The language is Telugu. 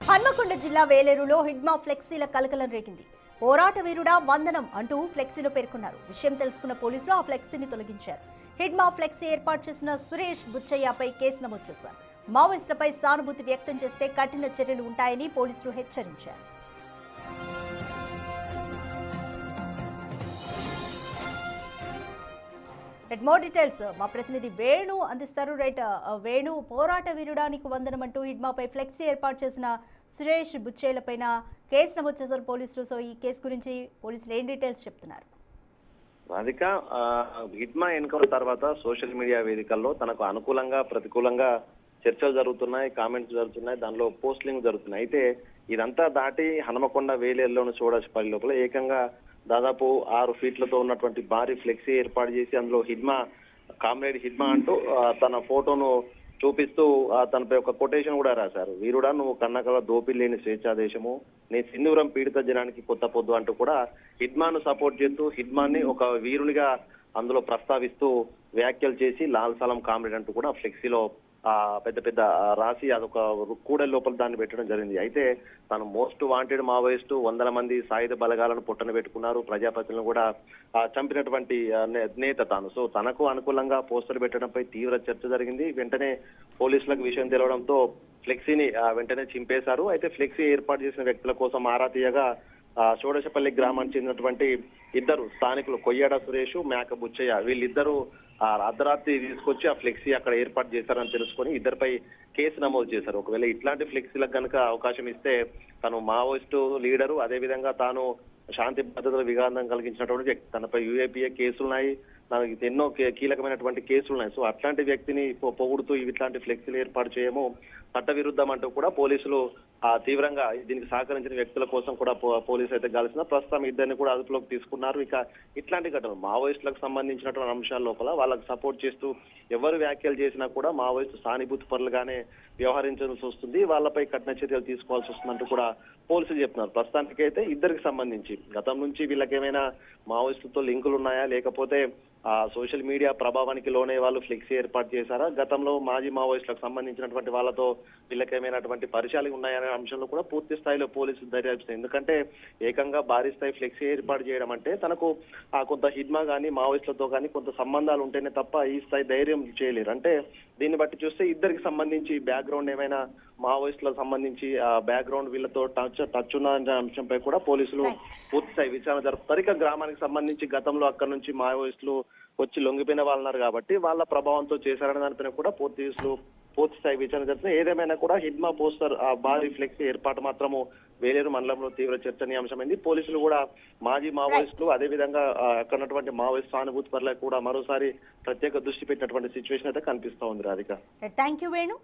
హన్మకొండ జిల్లా వేలేరులో హిడ్మా ఫ్లెక్సీల కలకలం రేగింది. పోరాట వీరుడా వందనం అంటూ ఫ్లెక్సీలో పేర్కొన్నారు. విషయం తెలుసుకున్న పోలీసులు ఆ ఫ్లెక్సీని తొలగించారు. హిడ్మా ఫ్లెక్సీ ఏర్పాటు చేసిన సురేష్ బుచ్చయ్యపై కేసు నమోదు చేశారు. మావోయిస్టులపై సానుభూతి వ్యక్తం చేస్తే కఠిన చర్యలు ఉంటాయని పోలీసులు హెచ్చరించారు. మోర్ డీటెయిల్స్ మా ప్రతినిధి వేణు అందిస్తారు. వేణు, పోరాట వీరుడానికి వందనం అంటూ హిడ్మాపై ఫ్లెక్సీ ఏర్పాటు చేసిన సురేష్ బుచ్చేలపైన కేసు నమోదు చేశారు పోలీసులు. సో ఈ కేసు గురించి పోలీసులు ఏం డీటెయిల్స్ చెప్తున్నారు? రాధిక, హిడ్మా ఎన్కౌంటర్ తర్వాత సోషల్ మీడియా వేదికల్లో తనకు అనుకూలంగా ప్రతికూలంగా చర్చలు జరుగుతున్నాయి, కామెంట్స్ జరుగుతున్నాయి, దానిలో పోస్టింగ్ జరుగుతున్నాయి. అయితే ఇదంతా దాటి హనుమకొండ వేలేరులోని చోడపల్లి లోపల ఏకంగా దాదాపు 6 ఫీట్లతో ఉన్నటువంటి భారీ ఫ్లెక్సీ ఏర్పాటు చేసి అందులో హిడ్మా, కామ్రేడ్ హిడ్మా అంటూ తన ఫోటోను చూపిస్తూ తనపై ఒక కొటేషన్ కూడా రాశారు. వీరుడా నువ్వు కన్నకల దోపిడి లేని స్వేచ్ఛాదేశము, నీ సింధూరం పీడిత జనానికి కొత్త పొద్దు అంటూ కూడా హిడ్మాను సపోర్ట్ చేస్తూ హిడ్మాన్ని ఒక వీరునిగా అందులో ప్రస్తావిస్తూ వ్యాఖ్యలు చేసి లాల్ సలం కామ్రేడ్ అంటూ కూడా ఫ్లెక్సీలో పెద్ద పెద్ద రాసి అదొక కూడలి లోపల దాన్ని పెట్టడం జరిగింది. అయితే తను మోస్ట్ వాంటెడ్ మావోయిస్టు, 100 మంది సాయుధ బలగాలను పుట్టన పెట్టుకున్నారు, ప్రజాప్రతినిధులను కూడా చంపినటువంటి నేత తాను. సో తనకు అనుకూలంగా పోస్టర్లు పెట్టడంపై తీవ్ర చర్చ జరిగింది. వెంటనే పోలీసులకు విషయం తెలవడంతో ఫ్లెక్సీని వెంటనే చింపేశారు. అయితే ఫ్లెక్సీ ఏర్పాటు చేసిన వ్యక్తుల కోసం ఆరా తీయగా షోడశపల్లి గ్రామానికి చెందినటువంటి ఇద్దరు స్థానికులు కొయ్యాడ సురేష్, మేక బుచ్చయ్య, వీళ్ళిద్దరూ అర్ధరాత్రి తీసుకొచ్చి ఆ ఫ్లెక్సీ అక్కడ ఏర్పాటు చేశారని తెలుసుకొని ఇద్దరిపై కేసు నమోదు చేశారు. ఒకవేళ ఇట్లాంటి ఫ్లెక్సీలకు కనుక అవకాశం ఇస్తే తను మావోయిస్టు లీడరు, అదేవిధంగా తాను శాంతి భద్రతల విఘాతం కలిగించినటువంటి వ్యక్తి, తనపై యూఏపీఏ కేసులున్నాయి, తనకి ఎన్నో కీలకమైనటువంటి కేసులున్నాయి. సో అట్లాంటి వ్యక్తిని పొగుడుతూ ఇట్లాంటి ఫ్లెక్సీలు ఏర్పాటు చేయము చట్టవిరుద్ధం అంటూ కూడా పోలీసులు తీవ్రంగా దీనికి సహకరించిన వ్యక్తుల కోసం కూడా పోలీసు అయితే గాల్సిన ప్రస్తుతం ఇద్దరిని కూడా అదుపులోకి తీసుకున్నారు. ఇక ఇట్లాంటి ఘటనలు మావోయిస్టులకు సంబంధించినటువంటి అంశాల లోపల వాళ్ళకి సపోర్ట్ చేస్తూ ఎవరు వ్యాఖ్యలు చేసినా కూడా మావోయిస్టు సానుభూతి పరులుగానే వ్యవహరించాల్సి వస్తుంది, వాళ్ళపై కఠిన చర్యలు తీసుకోవాల్సి వస్తుందంటూ కూడా పోలీసులు చెప్తున్నారు. ప్రస్తుతానికైతే ఇద్దరికి సంబంధించి గతం నుంచి వీళ్ళకి ఏమైనా మావోయిస్టులతో లింకులు ఉన్నాయా, లేకపోతే సోషల్ మీడియా ప్రభావానికి లోనే వాళ్ళు ఫ్లెక్సీ ఏర్పాటు చేశారా, గతంలో మాజీ మావోయిస్టులకు సంబంధించినటువంటి వాళ్ళతో వీళ్ళకేమైనటువంటి పరిచయాలు ఉన్నాయనే అంశంలో కూడా పూర్తి స్థాయిలో పోలీసులు దర్యాప్తు. ఎందుకంటే ఏకంగా భారీ స్థాయి ఫ్లెక్సీ ఏర్పాటు చేయడం అంటే తనకు కొంత హిడ్మా కానీ మావోయిస్టులతో కానీ కొంత సంబంధాలు ఉంటేనే తప్ప ఈ స్థాయి ధైర్యం చేయలేరు. అంటే దీన్ని బట్టి చూస్తే ఇద్దరికి సంబంధించి బ్యాక్గ్రౌండ్ ఏమైనా మావోయిస్టులకు సంబంధించి బ్యాక్గ్రౌండ్ వీళ్ళతో టచ్ ఉన్న అంశంపై కూడా పోలీసులు పూర్తి స్థాయి విచారణ జరుపుతారు. ఇక గ్రామానికి సంబంధించి గతంలో అక్కడ నుంచి మావోయిస్టులు వచ్చి లొంగిపోయిన వాళ్ళన్నారు కాబట్టి వాళ్ళ ప్రభావంతో చేశారనే దానిపైన కూడా పూర్తి స్థాయి విచారణ జరుగుతుంది. ఏదేమైనా కూడా హిడ్మా పోస్టర్ భారీ ఫ్లెక్సీ ఏర్పాటు మాత్రము వేలేరు మండలంలో తీవ్ర చర్చనీయాంశమైంది. పోలీసులు కూడా మాజీ మావోయిస్టులు, అదేవిధంగా అక్కడ ఉన్నటువంటి మావోయిస్ట్ సానుభూతి పరులకు కూడా మరోసారి ప్రత్యేక దృష్టి పెట్టినటువంటి సిచ్యువేషన్ అయితే కనిపిస్తా ఉంది. Radhika, thank you Venu.